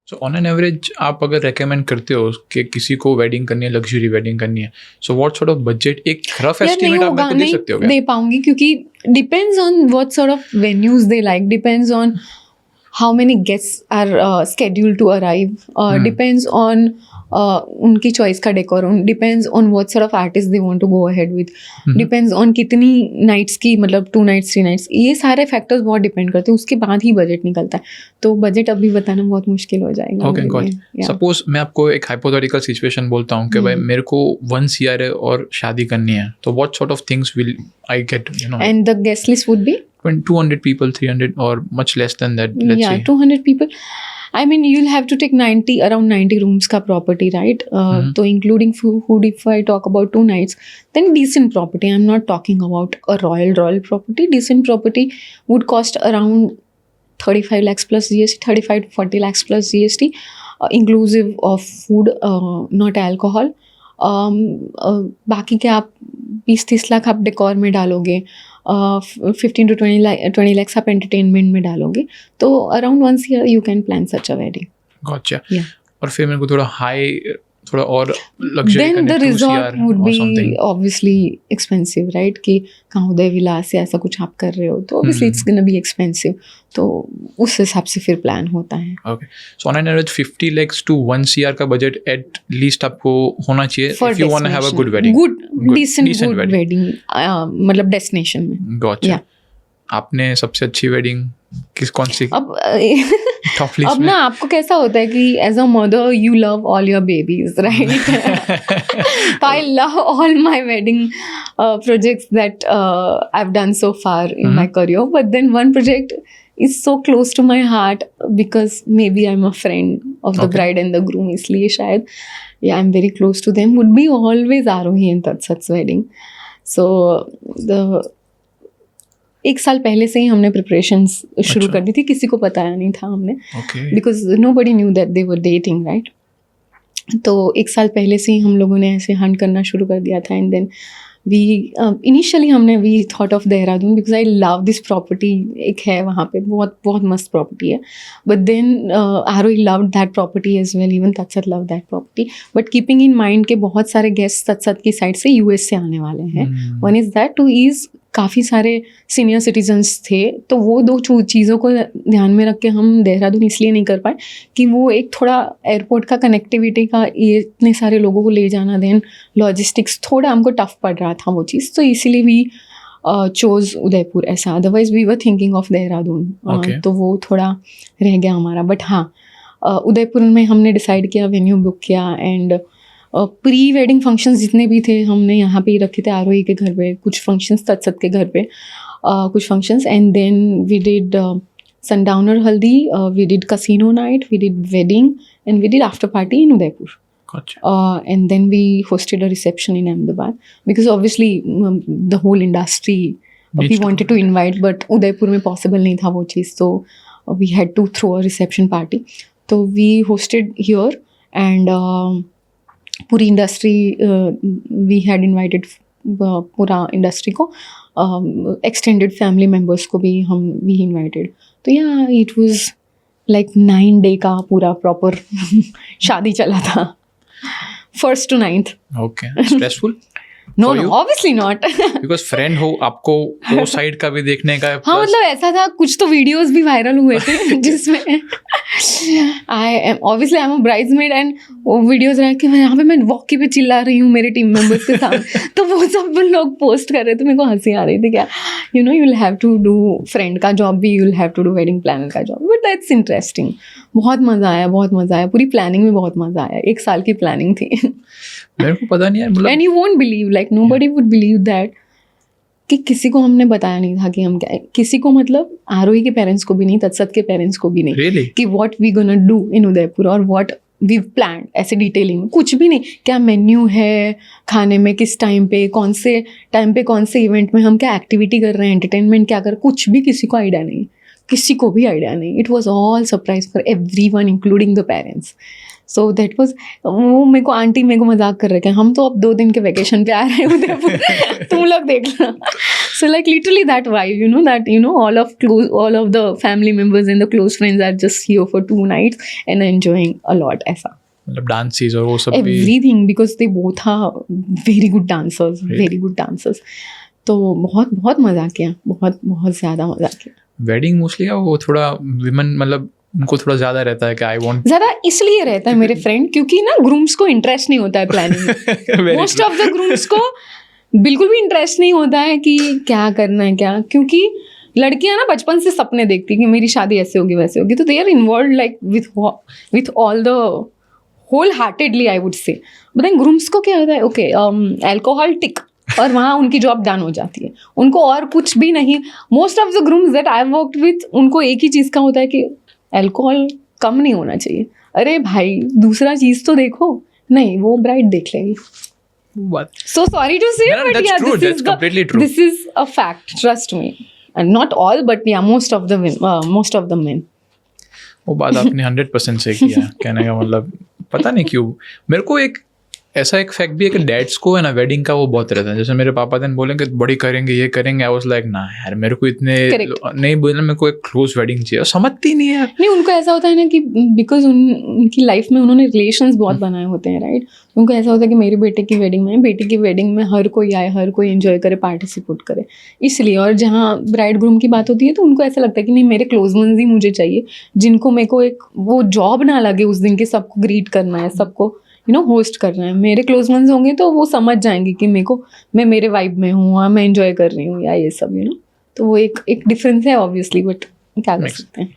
So on an average आप अगर recommend करते हो कि किसी को वेडिंग करनी है, लग्जरी वेडिंग करनी है, so what sort of budget, एक रफ एस्टिमेट आप मेरे को दे सकते हो क्या? दे पाऊंगी, क्योंकि depends on what sort of venues they like, depends on how many guests are scheduled to arrive, depends on उनकी चॉइस का decorum, depends on what sort of artist they want to go ahead with, depends on कितनी nights की, मतलब 2 nights 3 nights, ये सारे factors बहुत depend करते हैं, उसके बाद ही बजट निकलता है। तो बजट अभी बताना बहुत मुश्किल हो जाएगा। Okay got. सपोज मैं आपको एक हाइपोथेटिकल सिचुएशन बोलता हूँ कि भाई मेरे को 1 CR है और शादी करनी है, तो what sort of things will I get, you know? And the guest list would be 200 people, 300 or much less than that, let's say. 200 people. I mean, you'll have to take around 90 rooms ka property, right? So including food, if I talk about 2 nights, then decent property. I'm not talking about a royal property. Decent property would cost around 35 lakhs plus GST, 35 to 40 lakhs plus GST, inclusive of food, not alcohol. बाकी के आप 20-30 लाख आप decor में डालोगे, 15 to 20 lakhs आप entertainment में डालोगे, तो around 1 year you can plan such a wedding. गॉटचा। और फिर मेरे को थोड़ा और लग्जरी then करने the to resort CR would or be something. obviously expensive, right? कि कहाँ उदय विलास या ऐसा कुछ आप कर रहे हो, तो obviously it's gonna be expensive, तो उस हिसाब से फिर प्लान होता है। Okay. So on an average 50 lakhs to 1 CR का बजट at least आपको होना चाहिए For if you want to have a good destination. wedding. Decent wedding, मतलब डेस्टिनेशन में। Gotcha. Yeah. आपने सबसे अच्छी वेडिंग कौन सी अब टॉप लिस्ट अब में? ना आपको कैसा होता है कि as a mother you love all your babies, right? तो I love all my wedding projects that I've done so far in my career, but then one project is so close to my heart because maybe I'm a friend of the bride and the groom, इसलिए शायद I'm very close to them, would be always Arohi and Tatsat's wedding. So एक साल पहले से ही हमने preparations शुरू कर दी थी, किसी को बताया नहीं था हमने, because nobody knew that they were dating, right? तो एक साल पहले से ही हम लोगों ने ऐसे हंट करना शुरू कर दिया था, and then we initially we thought of Dehradun because I love this property, एक है वहाँ पे बहुत बहुत मस्त प्रॉपर्टी है, but then Aarohi loved that property as well, even Tatsat love that property, but keeping in mind के बहुत सारे गेस्ट तत्सत की साइड से US से आने वाले हैं। One is that, two is काफ़ी सारे सीनियर सिटीजन्स थे, तो वो 2 चीज़ों को ध्यान में रख के हम देहरादून इसलिए नहीं कर पाए कि वो एक थोड़ा एयरपोर्ट का कनेक्टिविटी का, ये इतने सारे लोगों को ले जाना, देन लॉजिस्टिक्स थोड़ा हमको टफ पड़ रहा था वो चीज़, तो इसीलिए वी चोज उदयपुर ऐसा, otherwise we were thinking of Dehradun, तो वो थोड़ा रह गया हमारा। बट हाँ, उदयपुर में हमने डिसाइड किया, वेन्यू बुक किया, एंड प्री वेडिंग फंक्शंस जितने भी थे हमने यहाँ पे ही रखे थे, आरोही के घर पे कुछ फंक्शंस, तत्सत के घर पे कुछ functions, and then we did sundowner haldi, we did casino night, we did wedding, and we did after party in Udaipur. And then we hosted a reception in Ahmedabad because obviously the whole industry we wanted to invite, but Udaipur में possible नहीं था वो चीज़, so we had to throw a reception party. So we hosted here, and पूरी industry we had invited, पूरा industry को, extended family members को भी हम वी इनवाइटेड। तो या इट वाज लाइक 9 day का पूरा प्रॉपर शादी चला था, 1st to 9th। Okay, stressful? No obviously not, because friend हो, आपको वो साइड का भी देखने का है। हाँ, मतलब ऐसा था, कुछ तो वीडियोस भी वायरल हुए थे जिसमें I am a bridesmaid, and वो वीडियोस रह के यहाँ पे मैं वॉकी पे चिल्ला रही हूँ मेरे टीम मेंबर्स के साथ, तो वो सब लोग पोस्ट कर रहे थे, मेरे को हंसी आ रही थी, क्या you know, you will have to do friend का जॉब भी, you will have to do wedding planner का जॉब, बट दैट्स इंटरेस्टिंग। बहुत मज़ा आया, पूरी प्लानिंग में बहुत मज़ा आया, 1 साल की प्लानिंग थी। मेरे को पता नहीं है, मतलब and you won't believe, like nobody would believe that कि किसी को हमने बताया नहीं था कि हम क्या, किसी को मतलब आरोही के पेरेंट्स को भी नहीं, तत्सत के पेरेंट्स को भी नहीं, really? कि what we gonna do in Udaipur और व्हाट वी प्लान, ऐसे डिटेलिंग में कुछ भी नहीं, क्या मेन्यू है खाने में, किस टाइम पे, कौन से टाइम पे, कौन से इवेंट में हम क्या एक्टिविटी कर रहे हैं, एंटरटेनमेंट क्या कर, कुछ भी किसी को आइडिया नहीं, किसी को भी आइडिया नहीं. It was all surprise for everyone including the parents. So that was, वो मेरे को आंटी मेरे को मजाक कर रहे हैं, हम तो अब 2 दिन के वैकेशन पे आ रहे हैं उदयपुर, तुम लोग देखना. So like literally that vibe, all of the family members and the close friends are just here for 2 nights and enjoying a lot. ऐसा मतलब डांसेस और वो सब भी everything, because they both are very good dancers. तो बहुत बहुत मजा किया, बहुत बहुत ज़्यादा मजा किया. वेडिंग मोस्टली वो थोड़ा विमेन मतलब उनको थोड़ा ज़्यादा रहता है कि आई वांट, ज़्यादा इसलिए रहता है मेरे फ्रेंड, क्योंकि ना ग्रूम्स को इंटरेस्ट नहीं होता है प्लानिंग में. मोस्ट ऑफ द ग्रूम्स को बिल्कुल भी इंटरेस्ट नहीं होता है कि क्या करना है क्या, क्योंकि लड़कियां ना बचपन से सपने देखती कि मेरी शादी ऐसे होगी वैसे होगी, तो they are involve like with all the wholehearted I would say. But then grooms को क्या होता है, ओके अल्कोहल टिक, और वहाँ उनकी जॉब डन हो जाती है, उनको और कुछ भी नहीं. Most of the grooms that I worked with, उनको एक ही चीज़ का होता है कि अल्कोहल कम नहीं होना चाहिए. अरे भाई दूसरा चीज़ तो देखो, नहीं वो ब्राइड देख लेगी. So sorry to say, but that's yeah, true. That's completely true. This is a fact. Trust me, and not all, but yeah, most of the men. वो बात आपने 100% सही किया है. कहने का मतलब पता नहीं क्यों मेरे को एक ऐसा एक फैक्ट भी है कि डैड्स को है ना वेडिंग का वो बहुत रहता है. जैसे मेरे पापा दिन बोलेंगे बड़ी करेंगे ये करेंगे, आई वाज लाइक ना यार मेरे को इतने नहीं बोलना, मेरे को एक क्लोज वेडिंग चाहिए. समझती नहीं है यार. नहीं, उनको ऐसा होता है ना कि बिकॉज उनकी लाइफ में उन्होंने रिलेशंस बहुत बनाए होते हैं, राइट. उनको ऐसा होता है कि मेरे बेटे की वेडिंग में हर कोई आए, हर कोई एंजॉय करे, पार्टिसिपेट करे, इसलिए. और जहाँ ब्राइड ग्रूम की बात होती है तो उनको ऐसा लगता है कि नहीं मेरे क्लोज वंस ही मुझे चाहिए, जिनको मेरे को एक वो जॉब ना लगे उस दिन के सबको ग्रीट करना है, सबको होस्ट करना है. मेरे क्लोज वंस होंगे तो वो समझ जाएंगे कि मैं मेरे वाइब में हूँ, मैं एंजॉय कर रही हूँ या ये सब तो वो एक डिफरेंस है ऑब्वियसली, बट क्या कर सकते हैं.